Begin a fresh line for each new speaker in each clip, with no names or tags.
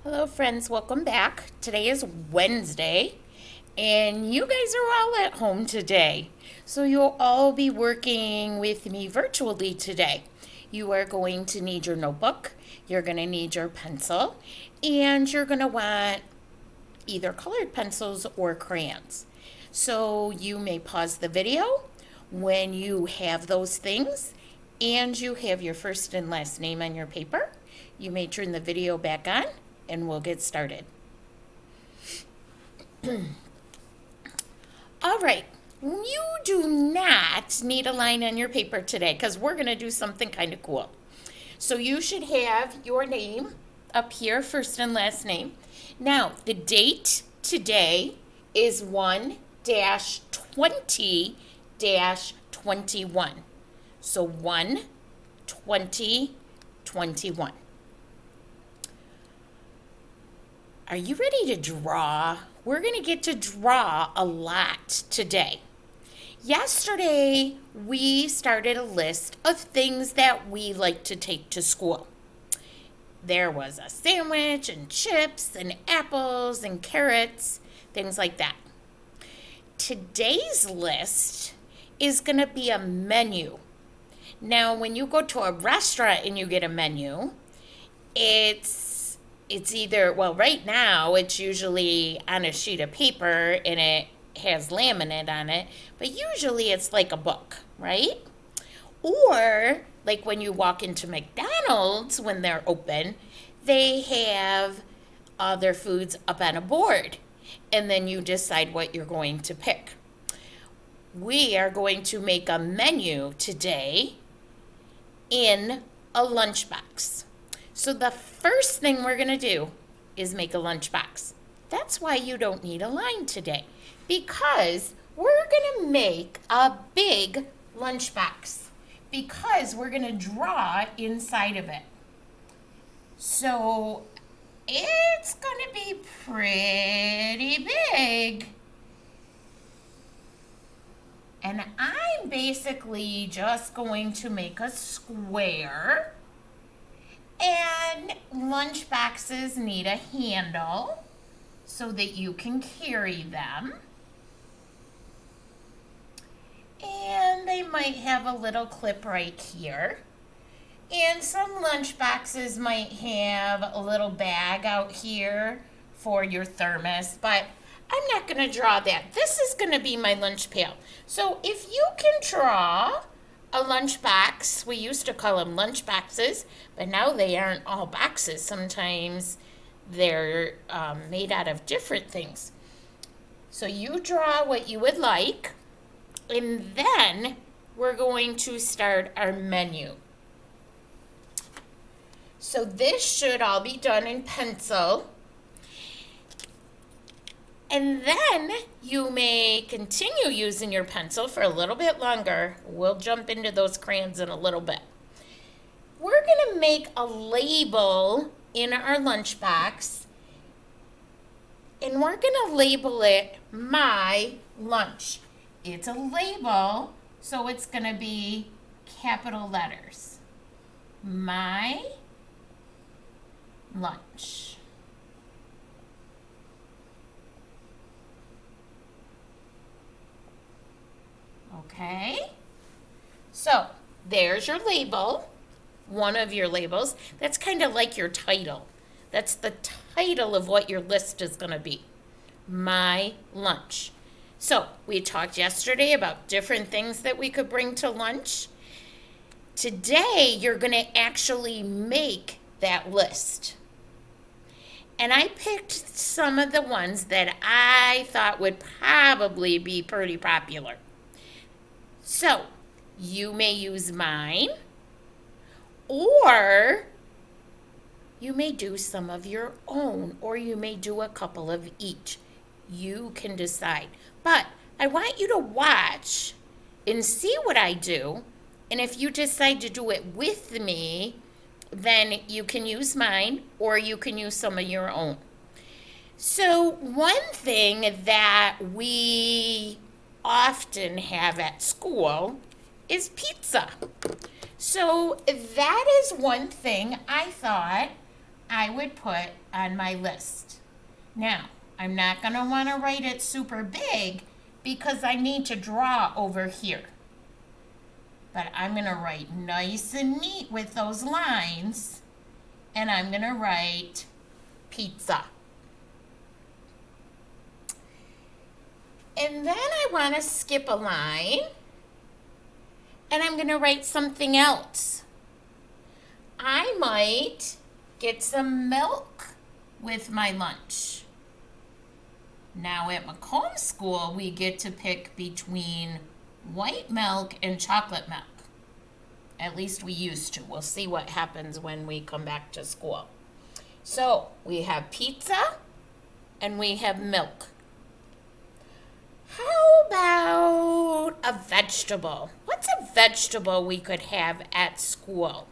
Hello, friends. Welcome back. Today is Wednesday, and you guys are all at home today. So, you'll all be working with me virtually today. You are going to need your notebook, you're going to need your pencil, and you're going to want either colored pencils or crayons. So, you may pause the video when you have those things and you have your first and last name on your paper. You may turn the video back on and we'll get started. All right, you do not need a line on your paper today because we're going to do something kind of cool. So you should have your name up here, first and last name. Now, the date today is 1 20 21. So 1 20 21. Are you ready to draw? We're going to get to draw a lot today. Yesterday, we started a list of things that we like to take to school. There was a sandwich and chips and apples and carrots, things like that. Today's list is going to be a menu. Now, when you go to a restaurant and you get a menu, it's either, well, right now it's usually on a sheet of paper and it has laminate on it, but usually it's like a book, right? Or like when you walk into McDonald's when they're open, they have all their foods up on a board and then you decide what you're going to pick. We are going to make a menu today in a lunchbox. So the first thing we're going to do is make a lunchbox. That's why you don't need a line today, because we're going to make a big lunchbox because we're going to draw inside of it. So it's going to be pretty big. And I'm basically just going to make a square. And lunch boxes need a handle so that you can carry them. And they might have a little clip right here. And some lunch boxes might have a little bag out here for your thermos, but I'm not going to draw that. This is going to be my lunch pail. So if you can draw a lunch box, we used to call them lunch boxes, but now they aren't all boxes. Sometimes they're made out of different things. So you draw what you would like, and then we're going to start our menu. So this should all be done in pencil. And then you may continue using your pencil for a little bit longer. We'll jump into those crayons in a little bit. We're going to make a label in our lunchbox, and we're going to label it My Lunch. It's a label, so it's going to be capital letters. My Lunch. Okay, so there's your label, one of your labels. That's kind of like your title. That's the title of what your list is going to be. My Lunch. So we talked yesterday about different things that we could bring to lunch. Today, you're going to actually make that list. And I picked some of the ones that I thought would probably be pretty popular. So, you may use mine, or you may do some of your own, or you may do a couple of each. You can decide. But I want you to watch and see what I do, and if you decide to do it with me, then you can use mine, or you can use some of your own. So, one thing that we often have at school is pizza. So that is one thing I thought I would put on my list. Now, I'm not going to want to write it super big because I need to draw over here. But I'm going to write nice and neat with those lines, and I'm going to write pizza. And then I want to skip a line, and I'm going to write something else. I might get some milk with my lunch. Now at Macomb School, we get to pick between white milk and chocolate milk. At least we used to. We'll see what happens when we come back to school. So we have pizza and we have milk. How about a vegetable? What's a vegetable we could have at school?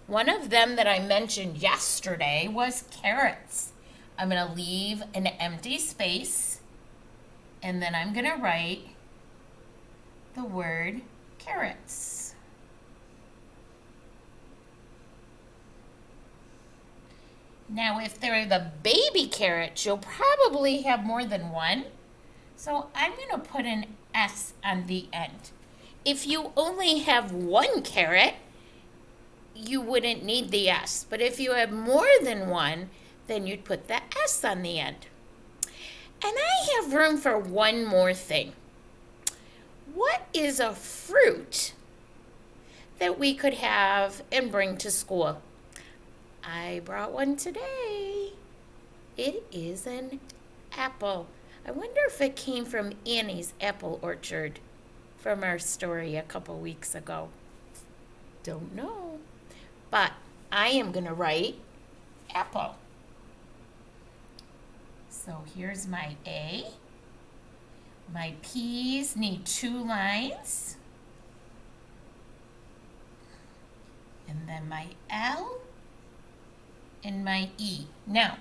One of them that I mentioned yesterday was carrots. I'm going to leave an empty space, and then I'm going to write the word carrots. Now, if they're the baby carrots, you'll probably have more than one. So I'm going to put an S on the end. If you only have one carrot, you wouldn't need the S. But if you have more than one, then you'd put the S on the end. And I have room for one more thing. What is a fruit that we could have and bring to school? I brought one today. It is an apple. I wonder if it came from Annie's apple orchard from our story a couple weeks ago. Don't know. But I am going to write apple. So here's my A. My P's need 2 lines. And then my L and my E. Now,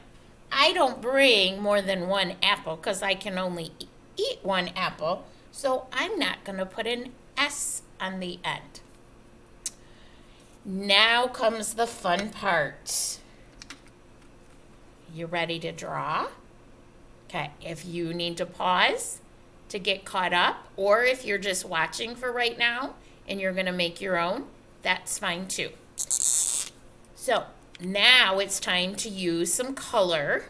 I don't bring more than one apple because I can only eat one apple. So I'm not going to put an S on the end. Now comes the fun part. You ready to draw? Okay, if you need to pause to get caught up, or if you're just watching for right now and you're going to make your own, that's fine too. So now it's time to use some color,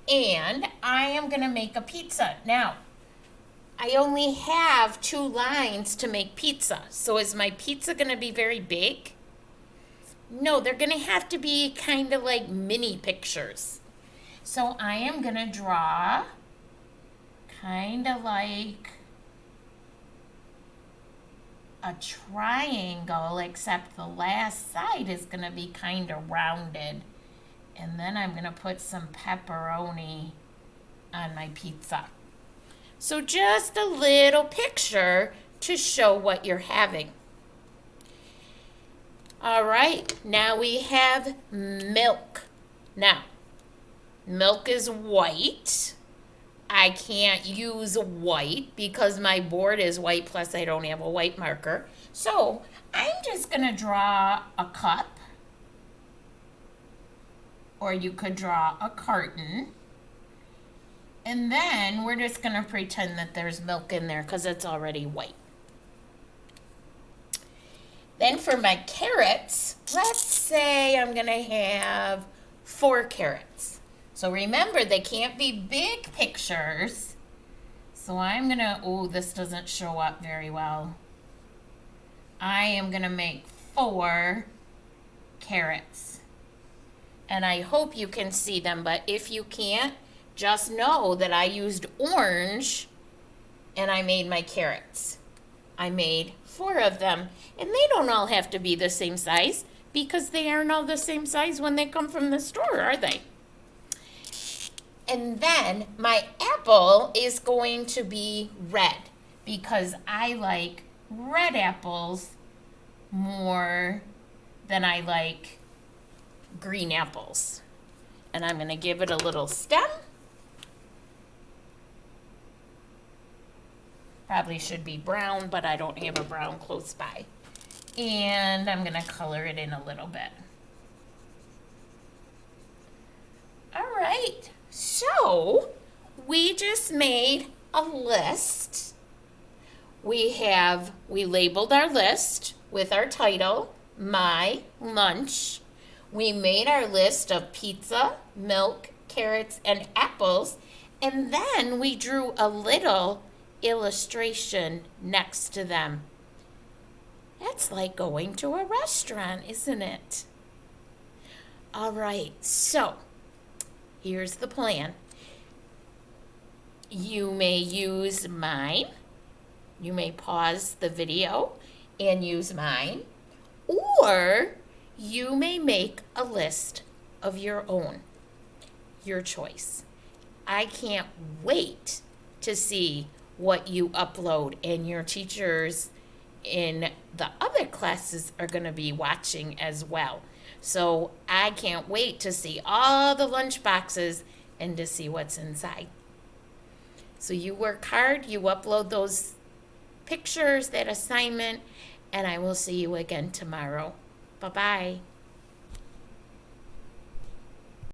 and I am going to make a pizza. Now, I only have 2 lines to make pizza, so is my pizza going to be very big? No, they're going to have to be kind of like mini pictures. So I am going to draw kind of like a triangle, except the last side is going to be kind of rounded. And then I'm going to put some pepperoni on my pizza. So just a little picture to show what you're having. All right, now we have milk. Now, milk is white. I can't use white because my board is white, plus I don't have a white marker. So I'm just going to draw a cup, or you could draw a carton. And then we're just going to pretend that there's milk in there because it's already white. Then for my carrots, let's say I'm going to have 4 carrots. So remember, they can't be big pictures. So I'm going to, oh, this doesn't show up very well. I am going to make 4 carrots. And I hope you can see them, but if you can't, just know that I used orange and I made my carrots. I made 4 of them, and they don't all have to be the same size because they aren't all the same size when they come from the store, are they? And then my apple is going to be red because I like red apples more than I like green apples. And I'm going to give it a little stem. Probably should be brown, but I don't have a brown close by. And I'm going to color it in a little bit. just made a list. We labeled our list with our title, My Lunch. We made our list of pizza, milk, carrots, and apples, and then we drew a little illustration next to them. That's like going to a restaurant, isn't it? All right, so here's the plan. You may use mine. You may pause the video and use mine, or you may make a list of your own, your choice. I can't wait to see what you upload, and your teachers in the other classes are going to be watching as well. So I can't wait to see all the lunch boxes and to see what's inside. So you work hard, you upload those pictures, that assignment, and I will see you again tomorrow. Bye-bye.